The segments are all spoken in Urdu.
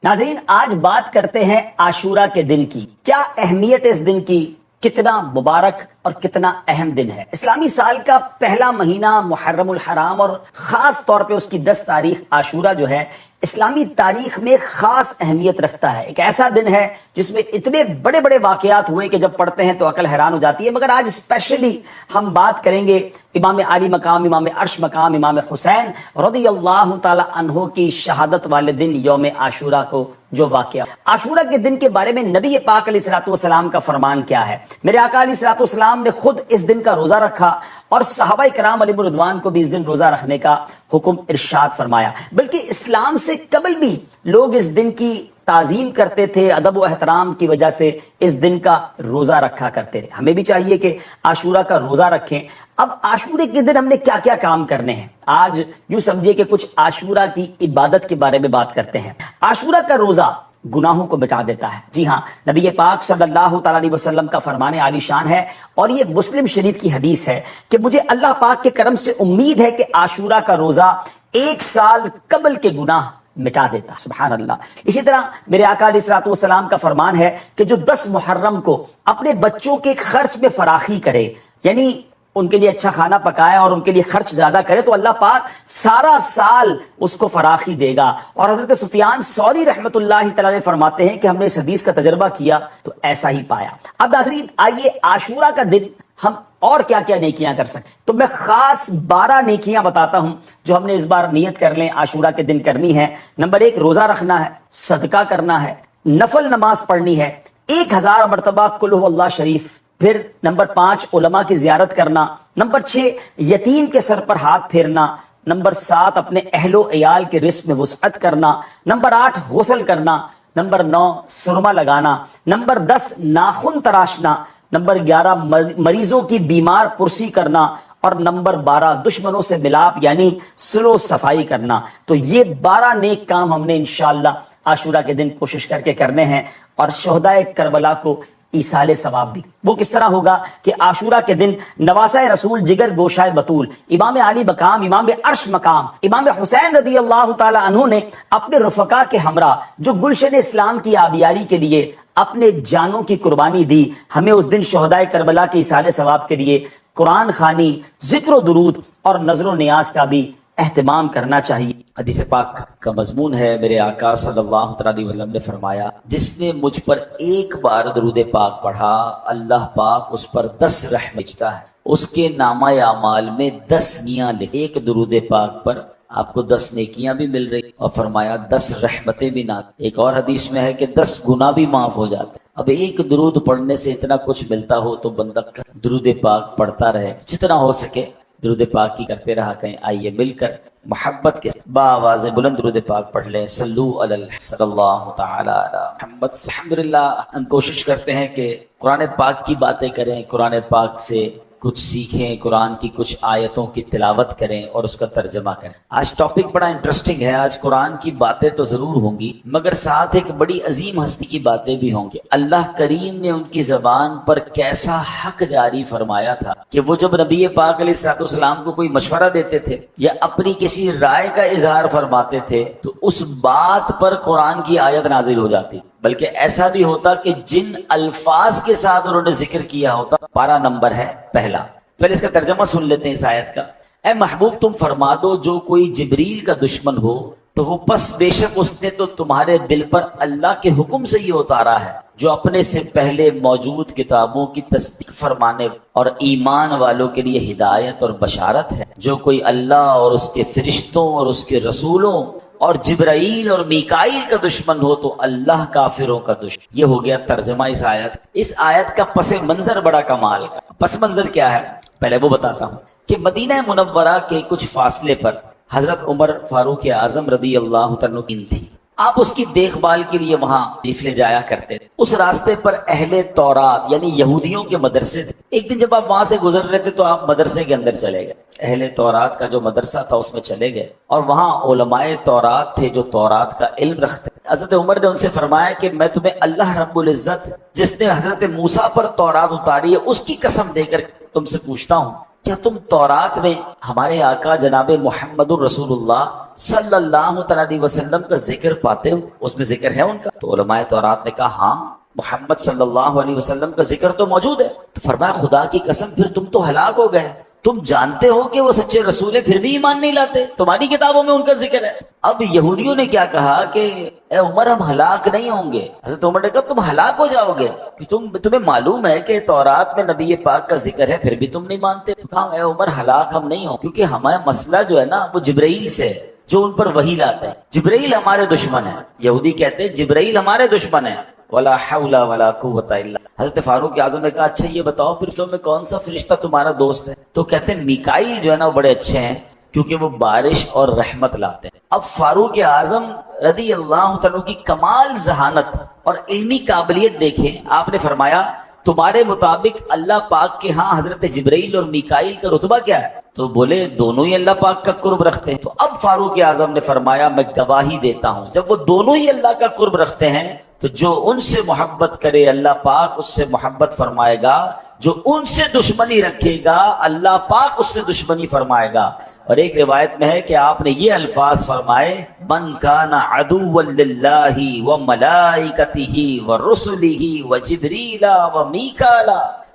ناظرین، آج بات کرتے ہیں عاشورہ کے دن کی۔ کیا اہمیت ہے اس دن کی؟ کتنا مبارک اور کتنا اہم دن ہے۔ اسلامی سال کا پہلا مہینہ محرم الحرام اور خاص طور پہ اس کی 10 تاریخ عاشورہ جو ہے اسلامی تاریخ میں خاص اہمیت رکھتا ہے۔ ایک ایسا دن ہے جس میں اتنے بڑے بڑے واقعات ہوئے کہ جب پڑھتے ہیں تو عقل حیران ہو جاتی ہے۔ مگر آج اسپیشلی ہم بات کریں گے امام عالی مقام، امام عرش مقام، امام حسین رضی اللہ تعالی عنہ کی شہادت والے دن یوم عاشورہ کو جو واقعہ۔ عاشورہ کے دن کے بارے میں نبی پاک علیہ الصلوۃ والسلام کا فرمان کیا ہے؟ میرے آقا علیہ الصلوۃ والسلام نے خود اس دن کا روزہ رکھا اور صحابہ کرام علیہم رضوان کو بھی اس دن روزہ رکھنے کا حکم ارشاد فرمایا۔ بلکہ اسلام سے قبل بھی لوگ اس دن کی تعظیم کرتے تھے، ادب و احترام کی وجہ سے اس دن کا روزہ رکھا کرتے تھے۔ ہمیں بھی چاہیے کہ عاشورہ کا روزہ رکھیں۔ اب عاشورے کے دن ہم نے کیا کیا کام کرنے ہیں؟ آج یوں سمجھے کہ کچھ عاشورہ کی عبادت کے بارے میں بات کرتے ہیں۔ عاشورہ کا روزہ گناہوں کو مٹا دیتا ہے۔ جی ہاں، نبی پاک صلی اللہ تعالیٰ علیہ وسلم کا فرمان عالی شان ہے اور یہ مسلم شریف کی حدیث ہے کہ مجھے اللہ پاک کے کرم سے امید ہے کہ عاشورہ کا روزہ 1 سال قبل کے گناہ مٹا دیتا۔ سبحان اللہ۔ اسی طرح میرے آقا علیہ الصلوۃ والسلام کا فرمان ہے کہ جو 10 محرم کو اپنے بچوں کے خرچ میں فراخی کرے، یعنی ان کے لیے اچھا کھانا پکایا اور ان کے لیے خرچ زیادہ کرے، تو اللہ پاک سارا سال اس کو فراخی دے گا۔ اور حضرت سفیان ثوری رحمت اللہ تعالی فرماتے ہیں کہ ہم نے اس حدیث کا تجربہ کیا تو ایسا ہی پایا۔ اب ناظرین، آئیے عاشورہ کا دن ہم اور کیا کیا نیکیاں کر سکتے، تو میں خاص 12 نیکیاں بتاتا ہوں جو ہم نے اس بار نیت کر لیں عاشورہ کے دن کرنی ہے۔ نمبر 1، روزہ رکھنا ہے، صدقہ کرنا ہے، نفل نماز پڑھنی ہے، 1000 مرتبہ قل هو اللہ شریف۔ پھر نمبر 5، علماء کی زیارت کرنا۔ نمبر 6، یتیم کے سر پر ہاتھ پھیرنا۔ نمبر 7، اپنے اہل و عیال کے رزق میں وسعت کرنا۔ نمبر 8، غسل کرنا۔ نمبر 9، سرما لگانا۔ نمبر 10، ناخن تراشنا۔ نمبر 11، مریضوں کی بیمار پرسی کرنا۔ اور نمبر 12، دشمنوں سے ملاپ یعنی صلح و صفائی کرنا۔ تو یہ 12 نیک کام ہم نے انشاءاللہ عاشورہ کے دن کوشش کر کے کرنے ہیں، اور شہدائے کربلا کو ایصال ثواب بھی۔ وہ کس طرح ہوگا کہ عاشورہ کے دن نواسہ رسول، جگر گوشائے بطول، امام علی مقام، امام عرش مقام، امام حسین رضی اللہ تعالی عنہ نے اپنے رفقا کے ہمراہ جو گلشن اسلام کی آبیاری کے لیے اپنے جانوں کی قربانی دی، ہمیں اس دن شہدائے کربلا کے ایصال ثواب کے لیے قرآن خوانی، ذکر و درود اور نظر و نیاز کا بھی اہتمام کرنا چاہیے۔ حدیث پاک کا مضمون ہے، میرے آقا صلی اللہ علیہ وسلم نے فرمایا، جس نے مجھ پر ایک بار درود پاک پڑھا، اللہ پاک اس پر 10 رحمت بھیجتا ہے، اس کے نامہ اعمال میں 10 نیکیاں لکھ۔ ایک درود پاک پر آپ کو 10 نیکیاں بھی مل رہی، اور فرمایا 10 رحمتیں بھی نہ۔ ایک اور حدیث میں ہے کہ 10 گناہ بھی معاف ہو جاتے۔ اب ایک درود پڑھنے سے اتنا کچھ ملتا ہو تو بندہ درود پاک پڑھتا رہے، جتنا ہو سکے درود پاک کی کرتے رہا کریں۔ آئیے مل کر محبت کے باواز بلند درود پاک پڑھ لیں۔ صلو علی صلی اللہ تعالی علی محمد۔ الحمدللہ ہم کوشش کرتے ہیں کہ قرآن پاک کی باتیں کریں، قرآن پاک سے کچھ سیکھیں، قرآن کی کچھ آیتوں کی تلاوت کریں اور اس کا ترجمہ کریں۔ آج ٹاپک بڑا انٹرسٹنگ ہے۔ آج قرآن کی باتیں تو ضرور ہوں گی، مگر ساتھ ایک بڑی عظیم ہستی کی باتیں بھی ہوں گی۔ اللہ کریم نے ان کی زبان پر کیسا حق جاری فرمایا تھا کہ وہ جب نبی پاک علیہ الصلوۃ والسلام کو کوئی مشورہ دیتے تھے یا اپنی کسی رائے کا اظہار فرماتے تھے تو اس بات پر قرآن کی آیت نازل ہو جاتی، بلکہ ایسا بھی ہوتا کہ جن الفاظ کے ساتھ انہوں نے ذکر کیا ہوتا۔ 12 نمبر ہے پہلا۔ پہلے اس کا ترجمہ سن لیتے ہیں اس آیت کا۔ اے محبوب تم فرما دو، جو کوئی جبریل کا دشمن ہو تو وہ پس بے شک اس نے تو تمہارے دل پر اللہ کے حکم سے یہ اتارا ہے جو اپنے سے پہلے موجود کتابوں کی تصدیق فرمانے اور ایمان والوں کے لیے ہدایت اور بشارت ہے۔ جو کوئی اللہ اور اس کے فرشتوں اور اس کے رسولوں اور جبرائیل اور میکائیل کا دشمن ہو تو اللہ کافروں کا دشمن۔ یہ ہو گیا ترجمہ اس آیت۔ اس آیت کا پس منظر بڑا کمال کا۔ پس منظر کیا ہے پہلے وہ بتاتا ہوں کہ مدینہ منورہ کے کچھ فاصلے پر حضرت عمر فاروق اعظم رضی اللہ تعالیٰ عنہ تھی۔ آپ اس کی دیکھ بھال کے لیے وہاں تشریف لے جایا کرتے تھے۔ اس راستے پر اہل تورات یعنی یہودیوں کے مدرسے تھے۔ ایک دن جب آپ وہاں سے گزر رہے تھے تو آپ مدرسے کے اندر چلے گئے، اہل تورات کا جو مدرسہ تھا اس میں چلے گئے، اور وہاں علماء تورات تھے جو تورات کا علم رکھتے تھے۔ حضرت عمر نے ان سے فرمایا کہ میں تمہیں اللہ رب العزت جس نے حضرت موسیٰ پر تورات اتاری ہے اس کی قسم دے کر تم سے پوچھتا ہوں کیا تم تورات میں ہمارے آقا جناب محمد الرسول اللہ صلی اللہ علیہ وسلم کا ذکر پاتے ہو؟ اس میں ذکر ہے ان کا؟ تو علماء تورات نے کہا ہاں محمد صلی اللہ علیہ وسلم کا ذکر تو موجود ہے۔ تو فرمایا خدا کی قسم پھر تم تو ہلاک ہو گئے، تم جانتے ہو کہ وہ سچے رسول ہیں پھر بھی ایمان نہیں لاتے، تمہاری کتابوں میں ان کا ذکر ہے۔ اب یہودیوں نے کیا کہا کہ اے عمر ہم ہلاک نہیں ہوں گے۔ حضرت عمر نے کہا تم ہلاک ہو جاؤ گے کہ تمہیں معلوم ہے کہ تورات میں نبی پاک کا ذکر ہے پھر بھی تم نہیں مانتے۔ تو کہا اے عمر ہلاک ہم نہیں ہوں، کیونکہ ہمارا مسئلہ جو ہے نا وہ جبرائیل سے ہے جو ان پر وحی لاتے ہیں۔ جبرائیل ہمارے دشمن ہے، یہودی کہتے ہیں جبرائیل ہمارے دشمن ہے۔ ولا حول ولا قوت الا۔ حضرت فاروق اعظم نے کہا اچھا یہ بتاؤ پھر تم میں کون سا فرشتہ تمہارا دوست ہے؟ تو کہتے ہیں میکائیل جو ہے نا وہ بڑے اچھے ہیں کیونکہ وہ بارش اور رحمت لاتے ہیں۔ اب فاروق اعظم رضی اللہ تعالیٰ کی کمال ذہانت اور علمی قابلیت دیکھیں، آپ نے فرمایا تمہارے مطابق اللہ پاک کے ہاں حضرت جبرائیل اور میکائیل کا رتبہ کیا ہے؟ تو بولے دونوں ہی اللہ پاک کا قرب رکھتے ہیں۔ تو اب فاروق اعظم نے فرمایا میں گواہی دیتا ہوں جب وہ دونوں ہی اللہ کا قرب رکھتے ہیں تو جو ان سے محبت کرے اللہ پاک اس سے محبت فرمائے گا، جو ان سے دشمنی رکھے گا اللہ پاک اس سے دشمنی فرمائے گا۔ اور ایک روایت میں ہے کہ آپ نے یہ الفاظ فرمائے من کان عدوا للہ وملائکتہ ورسلہ وجبریل ومیکائیل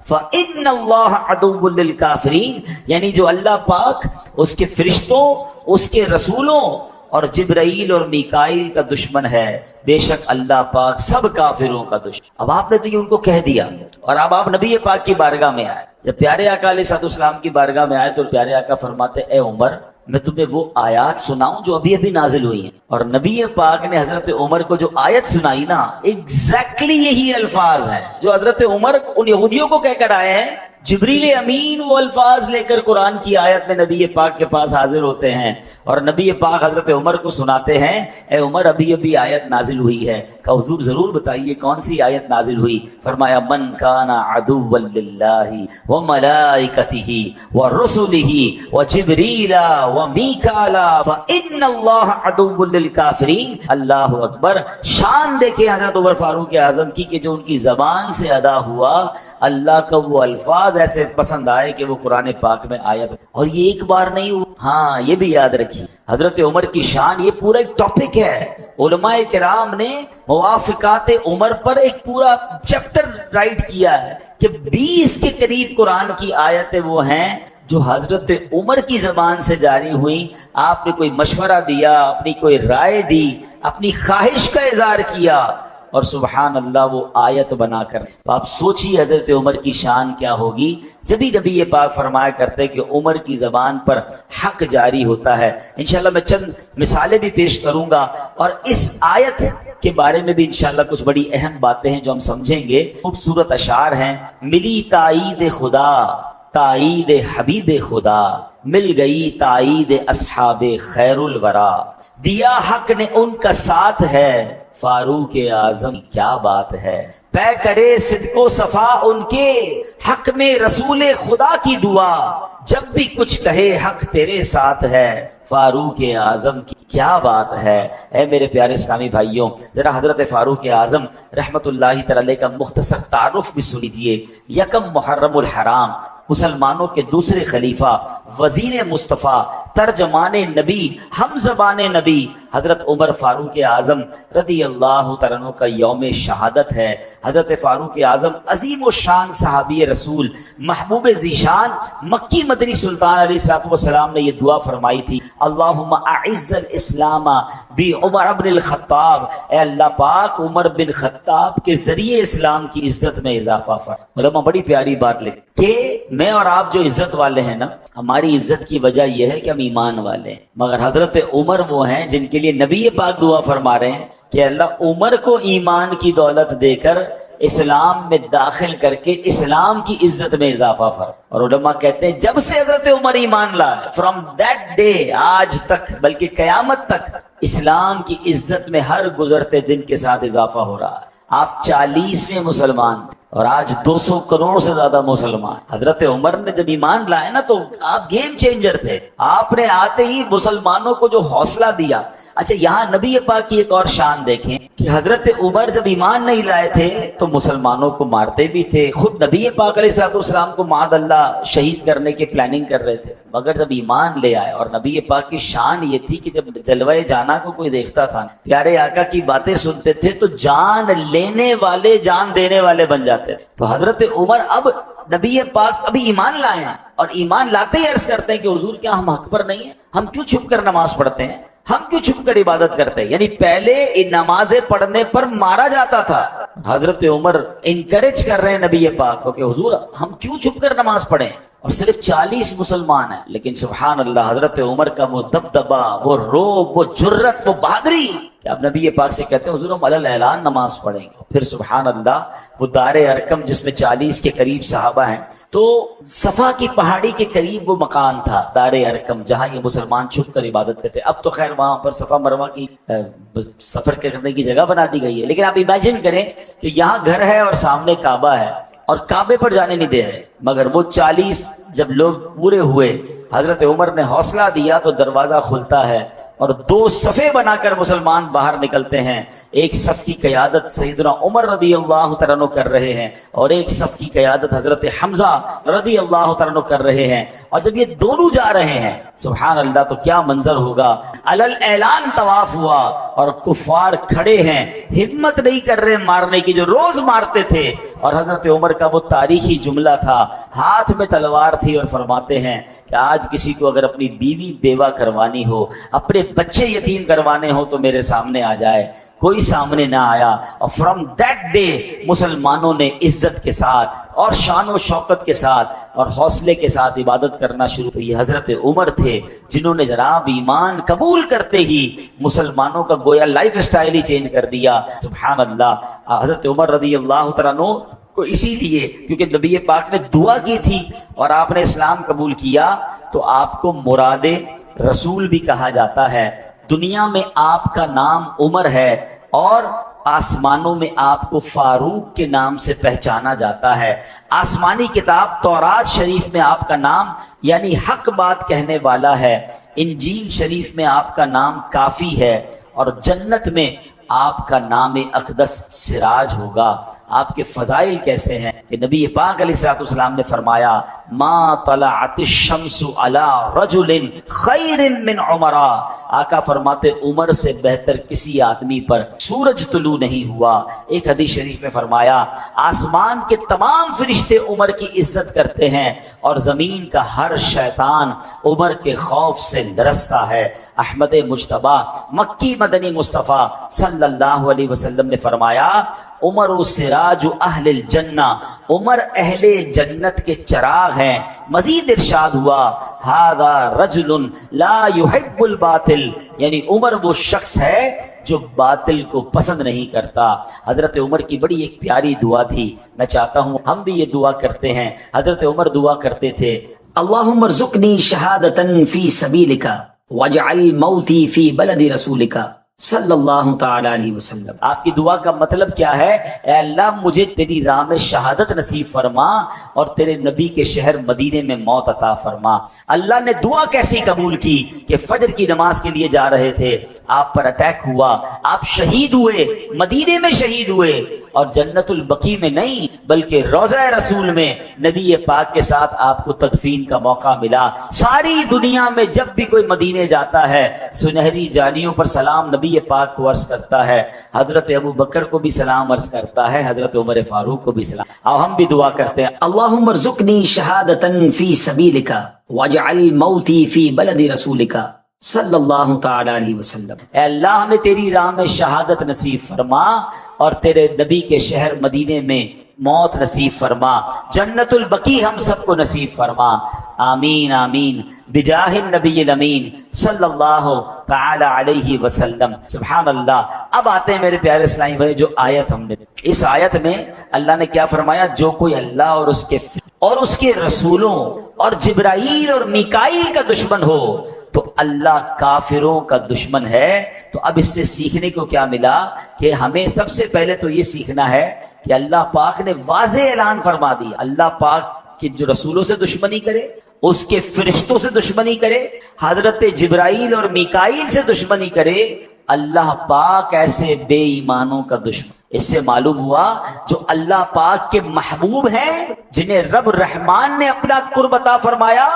فإن اللہ عدو للکافرین، یعنی جو اللہ پاک اس کے فرشتوں اس کے رسولوں اور جبرائیل اور میکائیل کا دشمن ہے، بے شک اللہ پاک سب کافروں کا دشمن۔ اب آپ نے تو یہ ان کو کہہ دیا اور اب آپ نبی پاک کی بارگاہ میں آئے۔ جب پیارے آقا علیہ السلام کی بارگاہ میں آئے تو پیارے آقا فرماتے اے عمر میں تمہیں وہ آیات سناؤں جو ابھی ابھی نازل ہوئی ہیں۔ اور نبی پاک نے حضرت عمر کو جو آیت سنائی نا ایگزیکٹلی یہی الفاظ ہیں جو حضرت عمر ان یہودیوں کو کہہ کر آئے ہیں۔ جبریل امین وہ الفاظ لے کر قرآن کی آیت میں نبی پاک کے پاس حاضر ہوتے ہیں اور نبی پاک حضرت عمر کو سناتے ہیں اے عمر ابھی ابھی آیت نازل ہوئی ہے۔ کہا حضور ضرور بتائیے کون سی آیت نازل ہوئی؟ فرمایا من کان عدوا للہ وملائکتہ ورسلہ وجبریل ومیکائیل فإن اللہ عدو للکافرین۔ اللہ اکبر، شان دیکھیں حضرت عمر فاروق اعظم کی کہ جو ان کی زبان سے ادا ہوا اللہ کا وہ الفاظ ایسے پسند آئے کہ وہ قرآن پاک میں آیت۔ اور یہ ایک بار نہیں ہوا، ہاں یہ بھی یاد رکھیے حضرت عمر کی شان یہ پورا ایک ٹاپک ہے۔ علماء کرام نے موافقات عمر پر ایک پورا چیپٹر رائٹ کیا ہے کہ 20 کے قریب قرآن کی آیتیں وہ ہیں جو حضرت عمر کی زبان سے جاری ہوئی۔ آپ نے کوئی مشورہ دیا، اپنی کوئی رائے دی، اپنی خواہش کا اظہار کیا اور سبحان اللہ وہ آیت بنا کر۔ تو آپ سوچیے حضرت عمر کی شان کیا ہوگی جب ہی نبی پاک فرمایا کرتے کہ عمر کی زبان پر حق جاری ہوتا ہے۔ انشاءاللہ میں چند مثالیں بھی پیش کروں گا اور اس آیت کے بارے میں بھی انشاءاللہ کچھ بڑی اہم باتیں ہیں جو ہم سمجھیں گے۔ خوبصورت اشعار ہیں، ملی تائید خدا تائید حبیب خدا، مل گئی تائید اصحاب خیر الورا، دیا حق نے ان کا ساتھ ہے فاروق اعظم کیا بات ہے، پے کرے صدق و صفا ان کے حق میں رسول خدا کی دعا، جب بھی کچھ کہے حق تیرے ساتھ ہے فاروق اعظم کی کیا بات ہے۔ اے میرے پیارے اسلامی بھائیوں ذرا حضرت فاروق اعظم رحمت اللہ تعالی کا مختصر تعارف بھی سن لیجیے۔ یکم محرم الحرام، مسلمانوں کے دوسرے خلیفہ، وزیر مصطفیٰ، ترجمان نبی، ہم زبان نبی حضرت عمر فاروق اعظم رضی اللہ تعالیٰ عنہ کا یوم شہادت ہے۔ حضرت فاروق اعظم عظیم و شان صحابی رسول، محبوب ذیشان، مکی مدنی سلطان علیہ السلام نے یہ دعا فرمائی تھی اللہم اعز الاسلام بعمر بن الخطاب، اے اللہ پاک عمر بن خطاب کے ذریعے اسلام کی عزت میں اضافہ فرما۔ علماء بڑی پیاری بات لکھی کہ میں اور آپ جو عزت والے ہیں نا ہماری عزت کی وجہ یہ ہے کہ ہم ایمان والے ہیں، مگر حضرت عمر وہ ہیں جن کے لیے نبی پاک دعا فرما رہے ہیں کہ اللہ عمر کو ایمان کی دولت دے کر اسلام میں داخل کر کے اسلام کی عزت میں اضافہ فرما۔ اور علماء کہتے ہیں جب سے حضرت عمر ایمان لائے فرام دیٹ ڈے آج تک بلکہ قیامت تک اسلام کی عزت میں ہر گزرتے دن کے ساتھ اضافہ ہو رہا ہے۔ آپ 40ویں مسلمان اور آج 200 کروڑ سے زیادہ مسلمان۔ حضرت عمر نے جب ایمان لائے نا تو آپ گیم چینجر تھے، آپ نے آتے ہی مسلمانوں کو جو حوصلہ دیا، اچھا یہاں نبی پاک کی ایک اور شان دیکھیں کہ حضرت عمر جب ایمان نہیں لائے تھے تو مسلمانوں کو مارتے بھی تھے، خود نبی پاک علیہ الصلوۃ والسلام کو معاذ اللہ شہید کرنے کی پلاننگ کر رہے تھے، مگر جب ایمان لے آئے، اور نبی پاک کی شان یہ تھی کہ جب جلوہ جانا کو کوئی دیکھتا تھا، پیارے آقا کی باتیں سنتے تھے تو جان لینے والے جان دینے والے بن جاتے تھے۔ تو حضرت عمر اب نبی پاک ابھی ایمان لائے ہیں، اور ایمان لاتے ہی عرض کرتے ہیں کہ حضور کیا ہم حق پر نہیں ہیں؟ ہم کیوں چھپ کر نماز پڑھتے ہیں؟ ہم کیوں چھپ کر عبادت کرتے ہیں؟ یعنی پہلے نمازیں پڑھنے پر مارا جاتا تھا، حضرت عمر انکریج کر رہے ہیں نبی پاک کو کہ حضور ہم کیوں چھپ کر نماز پڑھیں، اور صرف 40 مسلمان ہیں، لیکن سبحان اللہ حضرت عمر کا وہ دبدبا، وہ روب، وہ جرت، وہ بہادری کہ اب نبی پاک سے کہتے ہیں حضور ہم علی اعلان نماز پڑھیں گے۔ پھر سبحان اللہ وہ دار ارقم جس میں 40 کے قریب صحابہ ہیں، تو صفا کی پہاڑی کے قریب وہ مکان تھا دار ارقم جہاں یہ مسلمان چھپ کر عبادت کرتے۔ اب تو خیر وہاں پر صفا مروہ کی سفر کرنے کی جگہ بنا دی گئی ہے، لیکن آپ امیجن کریں کہ یہاں گھر ہے اور سامنے کعبہ ہے اور کعبے پر جانے نہیں دے رہے، مگر وہ 40 جب لوگ پورے ہوئے، حضرت عمر نے حوصلہ دیا تو دروازہ کھلتا ہے اور 2 صفے بنا کر مسلمان باہر نکلتے ہیں۔ ایک صف کی قیادت سیدنا عمر رضی اللہ تعالیٰ عنہ کر رہے ہیں، اور ایک صف کی قیادت حضرت حمزہ رضی اللہ تعالیٰ عنہ کر رہے ہیں، اور جب یہ دونوں جا رہے ہیں سبحان اللہ تو کیا منظر ہوگا۔ علل اعلان طواف ہوا اور کفار کھڑے ہیں، ہمت نہیں کر رہے مارنے کی جو روز مارتے تھے، اور حضرت عمر کا وہ تاریخی جملہ تھا، ہاتھ میں تلوار تھی، اور فرماتے ہیں کہ آج کسی کو اگر اپنی بیوی بیوہ کروانی ہو، اپنے بچے یتیم کروانے ہو تو میرے سامنے آ جائے۔ کوئی سامنے نہ آیا، اور فرام دیٹ ڈے مسلمانوں نے عزت کے ساتھ اور شان و شوکت کے ساتھ اور حوصلے کے ساتھ عبادت کرنا شروع کی۔ حضرت عمر تھے جنہوں نے جناب ایمان قبول کرتے ہی مسلمانوں کا گویا لائف سٹائل ہی چینج کر دیا۔ سبحان اللہ حضرت عمر رضی اللہ تعالیٰ عنہ کو اسی لیے کیونکہ نبی پاک نے دعا کی تھی اور آپ نے اسلام قبول کیا تو آپ کو مراد رسول بھی کہا جاتا ہے۔ دنیا میں آپ کا نام عمر ہے اور آسمانوں میں آپ کو فاروق کے نام سے پہچانا جاتا ہے۔ آسمانی کتاب تورات شریف میں آپ کا نام یعنی حق بات کہنے والا ہے، انجیل شریف میں آپ کا نام کافی ہے، اور جنت میں آپ کا نام اقدس سراج ہوگا۔ آپ کے فضائل کیسے ہیں کہ نبی پاک علیہ الصلوۃ والسلام نے فرمایا ما طلعت الشمس علی رجل خیر من عمر، آقا فرماتے عمر سے بہتر کسی آدمی پر سورج طلوع نہیں ہوا۔ ایک حدیث شریف میں فرمایا آسمان کے تمام فرشتے عمر کی عزت کرتے ہیں اور زمین کا ہر شیطان عمر کے خوف سے لرزتا ہے۔ احمد مجتبی مکی مدنی مصطفیٰ صلی اللہ علیہ وسلم نے فرمایا عمر سراج اہل الجنہ، عمر اہل جنت کے چراغ ہیں۔ مزید ارشاد ہوا ھذا رجل لا يحب الباطل، یعنی عمر وہ شخص ہے جو باطل کو پسند نہیں کرتا۔ حضرت عمر کی بڑی ایک پیاری دعا تھی، میں چاہتا ہوں ہم بھی یہ دعا کرتے ہیں۔ حضرت عمر دعا کرتے تھے اللہم ارزقنی شہادۃ فی سبیلک واجعل موتی فی بلد رسولک صلی اللہ تعالی علیہ وسلم۔ آپ کی دعا کا مطلب کیا ہے؟ اے اللہ مجھے تیری راہ میں شہادت نصیب فرما اور تیرے نبی کے شہر مدینے میں موت عطا فرما۔ اللہ نے دعا کیسی قبول کی کہ فجر کی نماز کے لیے جا رہے تھے، آپ پر اٹیک ہوا، آپ شہید ہوئے، مدینے میں شہید ہوئے، اور جنت البقیع میں نہیں بلکہ روضہ رسول میں نبی پاک کے ساتھ آپ کو تدفین کا موقع ملا۔ ساری دنیا میں جب بھی کوئی مدینے جاتا ہے سنہری جانیوں پر سلام نبی پاک کو عرض کرتا ہے، حضرت ابو بکر کو بھی سلام عرض کرتا ہے، حضرت عمر فاروق کو بھی سلام۔ اب ہم بھی دعا کرتے ہیں اللہم ارزقنی شہادۃ فی سبیلک واجعل موتی فی بلد رسولک صلی اللہ تعالی علیہ وسلم۔ اے اللہ ہمیں تیری راہ میں شہادت نصیب فرما اور تیرے نبی کے شہر مدینے میں موت نصیب فرما، جنت البقیع ہم سب کو نصیب فرما، آمین آمین بجاہ النبی الامین صلی اللہ تعالی علیہ وسلم۔ سبحان اللہ۔ اب آتے ہیں میرے پیارے اسلامی بھائی جو آیت ہم نے، اس آیت میں اللہ نے کیا فرمایا؟ جو کوئی اللہ اور اس کے رسولوں اور جبرائیل اور میکائیل کا دشمن ہو تو اللہ کافروں کا دشمن ہے۔ تو اب اس سے سیکھنے کو کیا ملا کہ ہمیں سب سے پہلے تو یہ سیکھنا ہے کہ اللہ پاک نے واضح اعلان فرما دی، اللہ پاک کہ جو رسولوں سے دشمنی کرے اس کے فرشتوں سے دشمنی کرے، حضرت جبرائیل اور میکائیل سے دشمنی کرے، اللہ پاک ایسے بے ایمانوں کا دشمن۔ اس سے معلوم ہوا جو اللہ پاک کے محبوب ہیں، جنہیں رب رحمان نے اپنا قرب عطا فرمایا،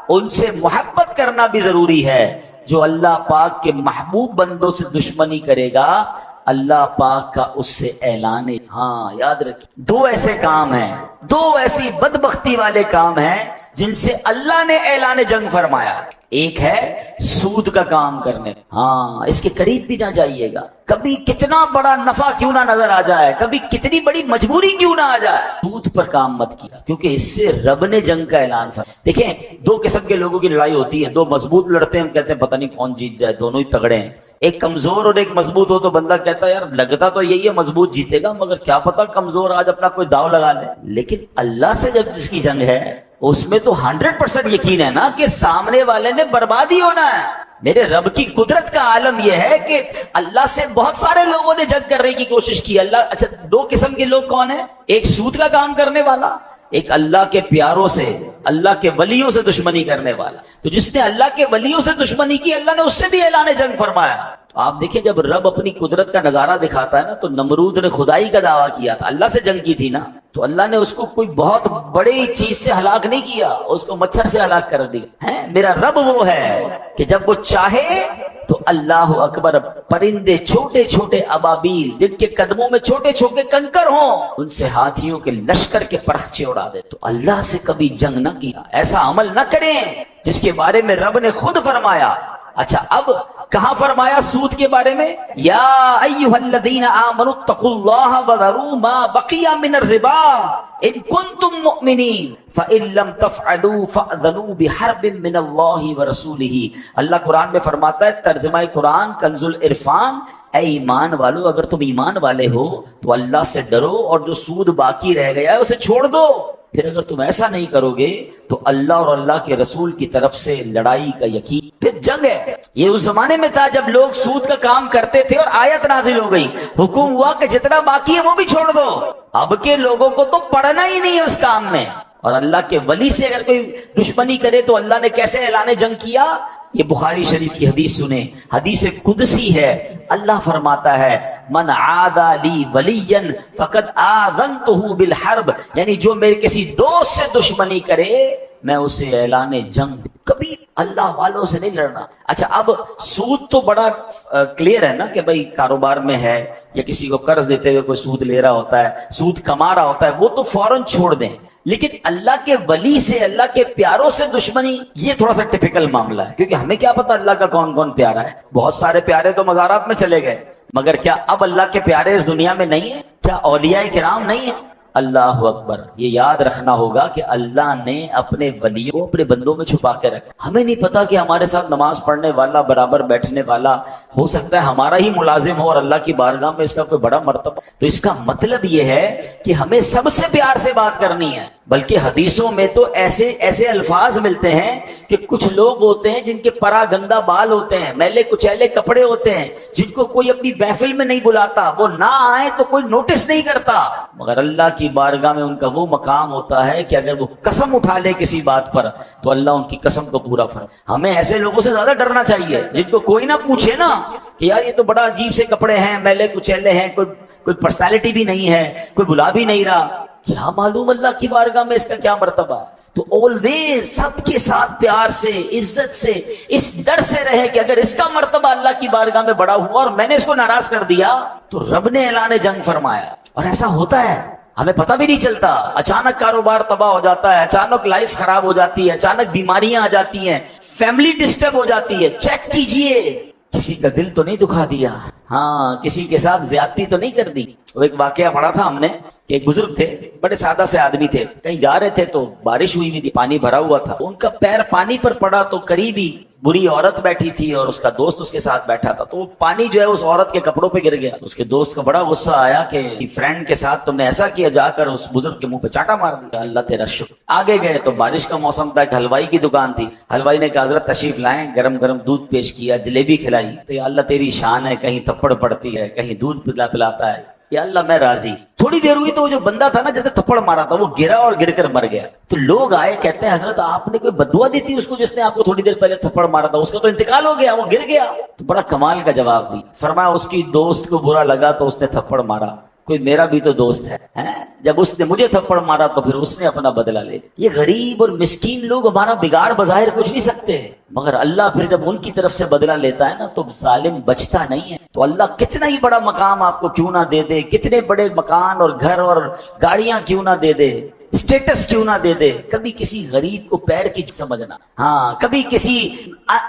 ان سے محبت کرنا بھی ضروری ہے۔ جو اللہ پاک کے محبوب بندوں سے دشمنی کرے گا، اللہ پاک کا اس سے اعلان، ہاں یاد رکھیے، دو ایسے کام ہیں، دو ایسی بدبختی والے کام ہیں جن سے اللہ نے اعلان جنگ فرمایا۔ ایک ہے سود کا کام کرنے، ہاں اس کے قریب بھی نہ جائیے گا، کبھی کتنا بڑا نفع کیوں نہ نظر آ جائے، کبھی کتنی بڑی مجبوری کیوں نہ آ جائے، سود پر کام مت کیا، کیونکہ اس سے رب نے جنگ کا اعلان فرمایا۔ دیکھیں دو قسم کے لوگوں کی لڑائی ہوتی ہے، دو مضبوط لڑتے ہیں، ہم کہتے ہیں پتہ نہیں کون جیت جائے، دونوں ہی تگڑے ہیں۔ ایک کمزور اور ایک مضبوط ہو تو بندہ کہتا ہے یار لگتا تو یہی ہے مضبوط جیتے گا، مگر کیا پتا کمزور آج اپنا کوئی داؤ لگا لے۔ لیکن اللہ سے جب جس کی جنگ ہے اس میں تو 100% یقین ہے نا کہ سامنے والے نے برباد ہی ہونا ہے۔ میرے رب کی قدرت کا عالم یہ ہے کہ اللہ سے بہت سارے لوگوں نے جنگ کرنے کی کوشش کی۔ اللہ اچھا دو قسم کے لوگ کون ہیں؟ ایک سود کا کام کرنے والا، ایک اللہ کے پیاروں سے، اللہ کے ولیوں سے دشمنی کرنے والا۔ تو جس نے اللہ کے ولیوں سے دشمنی کی، اللہ نے اس سے بھی اعلان جنگ فرمایا۔ تو آپ دیکھیں جب رب اپنی قدرت کا نظارہ دکھاتا ہے نا، تو نمرود نے خدائی کا دعویٰ کیا تھا، اللہ سے جنگ کی تھی نا، تو اللہ نے اس کو کوئی بہت بڑی چیز سے ہلاک نہیں کیا، اس کو مچھر سے ہلاک کر دیا ہے۔ میرا رب وہ ہے کہ جب وہ چاہے تو اللہ اکبر، پرندے چھوٹے چھوٹے ابابیل جن کے قدموں میں چھوٹے چھوٹے کنکر ہوں، ان سے ہاتھیوں کے لشکر کے پرخچے اڑا دے۔ تو اللہ سے کبھی جنگ نہ کیا، ایسا عمل نہ کریں جس کے بارے میں رب نے خود فرمایا۔ اچھا اب کہاں فرمایا سود کے بارے میں؟ یا ایھا الذین آمنوا اتقوا اللہ وذروا ما بقی من الربا ان کنتم مؤمنین فإن لم تفعلوا فأذنوا بحرب من اللہ ورسولہ۔ اللہ قرآن میں فرماتا ہے، ترجمہ قرآن کنز العرفان، اے ایمان والو اگر تم ایمان والے ہو تو اللہ سے ڈرو اور جو سود باقی رہ گیا ہے اسے چھوڑ دو۔ پھر اگر تم ایسا نہیں کرو گے تو اللہ اور اللہ کے رسول کی طرف سے لڑائی کا یقین، پھر جنگ ہے۔ یہ اس زمانے میں تھا جب لوگ سود کا کام کرتے تھے اور آیت نازل ہو گئی، حکم ہوا کہ جتنا باقی ہے وہ بھی چھوڑ دو۔ اب کے لوگوں کو تو پڑھنا ہی نہیں ہے اس کام میں، اور اللہ کے ولی سے اگر کوئی دشمنی کرے تو اللہ نے کیسے اعلان جنگ کیا؟ یہ بخاری شریف کی حدیث سنیں، حدیث قدسی ہے۔ اللہ فرماتا ہے من عادى لی ولیا فقد آذنته بالحرب، یعنی جو میرے کسی دوست سے دشمنی کرے میں اسے اعلان جنگ۔ کبھی اللہ والوں سے نہیں لڑنا۔ اچھا اب سود تو بڑا کلیئر ہے نا کہ بھائی کاروبار میں ہے یا کسی کو قرض دیتے ہوئے کوئی سود لے رہا ہوتا ہے، سود کما رہا ہوتا ہے، وہ تو فوراً چھوڑ دیں۔ لیکن اللہ کے ولی سے، اللہ کے پیاروں سے دشمنی، یہ تھوڑا سا ٹپیکل معاملہ ہے، کیونکہ ہمیں کیا پتا اللہ کا کون کون پیارا ہے۔ بہت سارے پیارے تو مزارات میں چلے گئے، مگر کیا اب اللہ کے پیارے اس دنیا میں نہیں ہیں؟ کیا اولیاء کرام نہیں ہیں؟ اللہ اکبر، یہ یاد رکھنا ہوگا کہ اللہ نے اپنے ولیوں کو اپنے بندوں میں چھپا کے رکھا۔ ہمیں نہیں پتا کہ ہمارے ساتھ نماز پڑھنے والا، برابر بیٹھنے والا ہو سکتا ہے ہمارا ہی ملازم ہو اور اللہ کی بارگاہ میں اس کا کوئی بڑا مرتبہ۔ تو اس کا مطلب یہ ہے کہ ہمیں سب سے پیار سے بات کرنی ہے، بلکہ حدیثوں میں تو ایسے ایسے الفاظ ملتے ہیں کہ کچھ لوگ ہوتے ہیں جن کے پرا گندا بال ہوتے ہیں، میلے کچیلے کپڑے ہوتے ہیں، جن کو کوئی اپنی محفل میں نہیں بلاتا، وہ نہ آئے تو کوئی نوٹس نہیں کرتا، مگر اللہ کی بارگاہ میں ان کا وہ مقام ہوتا ہے کہ اگر وہ قسم اٹھا لے کسی بات پر تو اللہ ان کی قسم کو پورا فرمائے۔ ہمیں ایسے لوگوں سے زیادہ ڈرنا چاہیے جن کو کوئی نہ پوچھے نا کہ یار یہ تو بڑا عجیب سے کپڑے ہیں، میلے کچیلے ہیں، کوئی پرسنالٹی بھی نہیں ہے، کوئی بلا بھی نہیں رہا، کیا معلوم اللہ کی بارگاہ میں اس کا کیا مرتبہ ہے۔ تو آلویز سب کے ساتھ پیار سے، عزت سے، اس ڈر سے رہے کہ اگر اس کا مرتبہ اللہ کی بارگاہ میں بڑا ہوا اور میں نے اس کو ناراض کر دیا تو رب نے اعلان جنگ فرمایا۔ اور ایسا ہوتا ہے، ہمیں پتہ بھی نہیں چلتا، اچانک کاروبار تباہ ہو جاتا ہے، اچانک لائف خراب ہو جاتی ہے، اچانک بیماریاں آ جاتی ہیں، فیملی ڈسٹرب ہو جاتی ہے۔ چیک کیجئے کسی کا دل تو نہیں دکھا دیا، ہاں کسی کے ساتھ زیادتی تو نہیں کر دی۔ وہ ایک واقعہ پڑھا تھا ہم نے کہ ایک بزرگ تھے، بڑے سادہ سے آدمی تھے، کہیں جا رہے تھے تو بارش ہوئی تھی، پانی بھرا ہوا تھا، ان کا پیر پانی پر پڑا تو قریبی بری عورت بیٹھی تھی اور اس کا دوست اس کے ساتھ بیٹھا تھا، تو وہ پانی جو ہے اس عورت کے کپڑوں پہ گر گیا۔ اس کے دوست کو بڑا غصہ آیا کہ فرینڈ کے ساتھ تم نے ایسا کیا، جا کر اس بزرگ کے منہ پہ چاٹا مار دیا۔ اللہ تیرا شکر۔ آگے گئے تو بارش کا موسم تھا، ایک حلوائی کی دکان تھی، حلوائی نے کہا حضرت تشریف لائیں، گرم گرم دودھ پیش کیا، جلیبی کھلائی، تو یا اللہ تیری شان ہے، کہیں تھپڑ پڑتی ہے، کہیں دودھ پلاتا ہے، یا اللہ میں راضی. تھوڑی دیر ہوئی تو وہ جو بندہ تھا نا جس نے تھپڑ مارا تھا وہ گرا اور گر کر مر گیا. تو لوگ آئے کہتے ہیں حضرت آپ نے کوئی بددعا دی تھی اس کو جس نے آپ کو تھوڑی دیر پہلے تھپڑ مارا تھا, اس کا تو انتقال ہو گیا, وہ گر گیا. تو بڑا کمال کا جواب دی, فرمایا اس کی دوست کو برا لگا تو اس نے تھپڑ مارا, کوئی میرا بھی تو دوست ہے, جب اس نے مجھے تھپڑ مارا تو پھر اس نے اپنا بدلہ لے. یہ غریب اور مسکین لوگ ہمارا بگاڑ بظاہر کچھ نہیں سکتے, مگر اللہ پھر جب ان کی طرف سے بدلہ لیتا ہے نا تو ظالم بچتا نہیں ہے. تو اللہ کتنا ہی بڑا مقام آپ کو کیوں نہ دے دے, کتنے بڑے مکان اور گھر اور گاڑیاں کیوں نہ دے دے, اسٹیٹس کیوں نہ دے دے, کبھی کسی غریب کو پیر کی سمجھنا. ہاں کبھی کسی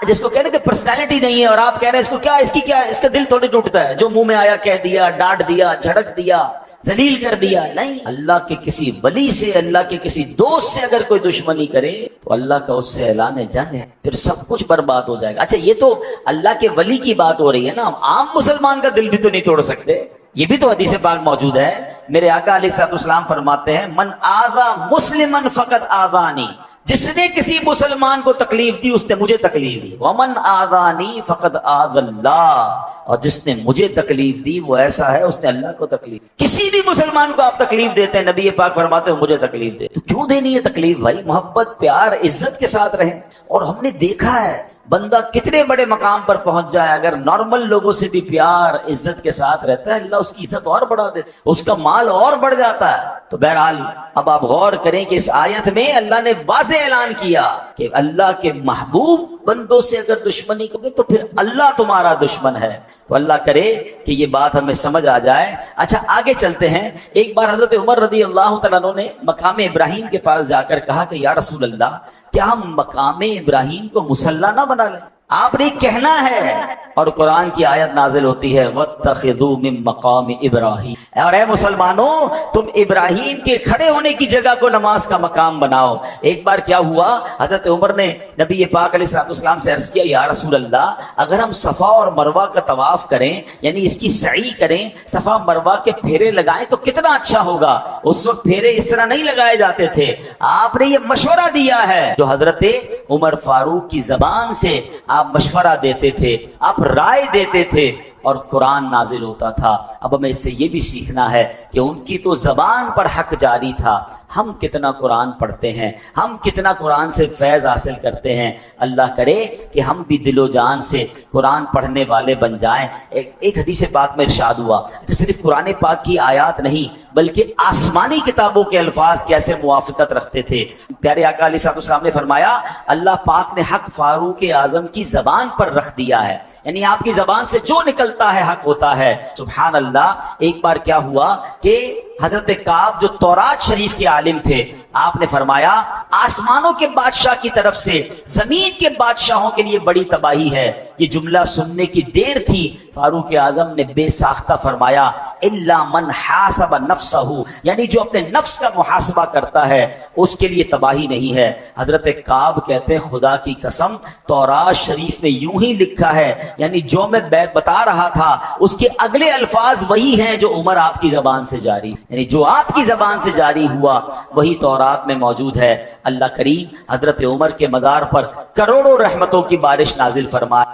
جس کو کہنے کہ پرسنالٹی نہیں ہے اور آپ کہہ رہے ہیں اس کو کیا, اس کی کیا, اس کا دل تھوڑی ٹوٹتا ہے, جو منہ میں آیا کہہ دیا, ڈانٹ دیا, جھڑک دیا, ذلیل کر دیا. نہیں, اللہ کے کسی ولی سے, اللہ کے کسی دوست سے اگر کوئی دشمنی کرے تو اللہ کا اس سے اعلان جنگ ہے, پھر سب کچھ برباد ہو جائے گا. اچھا یہ تو اللہ کے ولی کی بات ہو رہی ہے نا, عام مسلمان کا دل بھی تو نہیں توڑ سکتے. یہ بھی تو حدیث پاک موجود ہے. میرے آقا علیہ الصلوۃ والسلام فرماتے ہیں من آذا مسلما فقد آذانی, جس نے کسی مسلمان کو تکلیف دی اس نے مجھے تکلیف دی. ومن آذانی فقد آذ اللہ, اور جس نے مجھے تکلیف دی وہ ایسا ہے اس نے اللہ کو تکلیف. کسی بھی مسلمان کو آپ تکلیف دیتے ہیں, نبی پاک فرماتے ہیں مجھے تکلیف دے, تو کیوں دینی ہے تکلیف بھائی؟ محبت پیار عزت کے ساتھ رہیں. اور ہم نے دیکھا ہے بندہ کتنے بڑے مقام پر پہنچ جائے, اگر نارمل لوگوں سے بھی پیار عزت کے ساتھ رہتا ہے اللہ اس کی عزت اور بڑھا دے, اس کا مال اور بڑھ جاتا ہے. تو بہرحال اب آپ غور کریں کہ اس آیت میں اللہ نے واضح اعلان کیا کہ اللہ کے محبوب بندوں سے اگر دشمنی کرے تو پھر اللہ تمہارا دشمن ہے. تو اللہ کرے کہ یہ بات ہمیں سمجھ آ جائے. اچھا آگے چلتے ہیں. ایک بار حضرت عمر رضی اللہ تعالیٰ عنہ نے مقام ابراہیم کے پاس جا کر کہا کہ یا رسول اللہ, کیا ہم مقام ابراہیم کو مصلی نہ بنا لیں؟ آپ نے کہنا ہے, اور قرآن کی آیت نازل ہوتی ہے وَاتَّخِذُوا مِن مَقَامِ إِبْرَاهِيمَ, اور اے مسلمانوں تم ابراہیم کے کھڑے ہونے کی جگہ کو نماز کا مقام بناؤ. ایک بار کیا ہوا, حضرت عمر نے نبی پاک علیہ الصلوۃ والسلام سے عرض کیا یا رسول اللہ, اگر ہم صفا اور مروہ کا طواف کریں, یعنی اس کی سعی کریں, صفا مروہ کے پھیرے لگائیں تو کتنا اچھا ہوگا. اس وقت پھیرے اس طرح نہیں لگائے جاتے تھے, آپ نے یہ مشورہ دیا ہے جو حضرت عمر فاروق کی زبان سے آپ مشورہ دیتے تھے, آپ رائے دیتے تھے, اور قرآن نازل ہوتا تھا. اب ہمیں اس سے یہ بھی سیکھنا ہے کہ ان کی تو زبان پر حق جاری تھا, ہم کتنا قرآن پڑھتے ہیں, ہم کتنا قرآن سے فیض حاصل کرتے ہیں. اللہ کرے کہ ہم بھی دل و جان سے قرآن پڑھنے والے بن جائیں. ایک حدیث پاک میں ارشاد ہوا کہ صرف قرآن پاک کی آیات نہیں بلکہ آسمانی کتابوں کے الفاظ کیسے موافقت رکھتے تھے. پیارے آقا علیہ الصلوۃ والسلام نے فرمایا اللہ پاک نے حق فاروق اعظم کی زبان پر رکھ دیا ہے, یعنی آپ کی زبان سے جو نکلتا ہے حق ہوتا ہے. سبحان اللہ. ایک بار کیا ہوا کہ حضرت کعب جو تورات شریف کے عالم تھے, آپ نے فرمایا آسمانوں کے بادشاہ کی طرف سے زمین کے بادشاہوں کے لیے بڑی تباہی ہے. یہ جملہ سننے کی دیر تھی, فاروق اعظم نے بے ساختہ فرمایا الا من حاسب نفسہ, یعنی جو اپنے نفس کا محاسبہ کرتا ہے اس کے لیے تباہی نہیں ہے. حضرت کعب کہتے ہیں خدا کی قسم تورات شریف میں یوں ہی لکھا ہے, یعنی جو میں بتا رہا تھا اس کے اگلے الفاظ وہی ہیں جو عمر آپ کی زبان سے جاری, یعنی جو آپ کی زبان سے جاری ہوا وہی تورات میں موجود ہے. اللہ کریم حضرت عمر کے مزار پر کروڑوں رحمتوں کی بارش نازل فرمائے.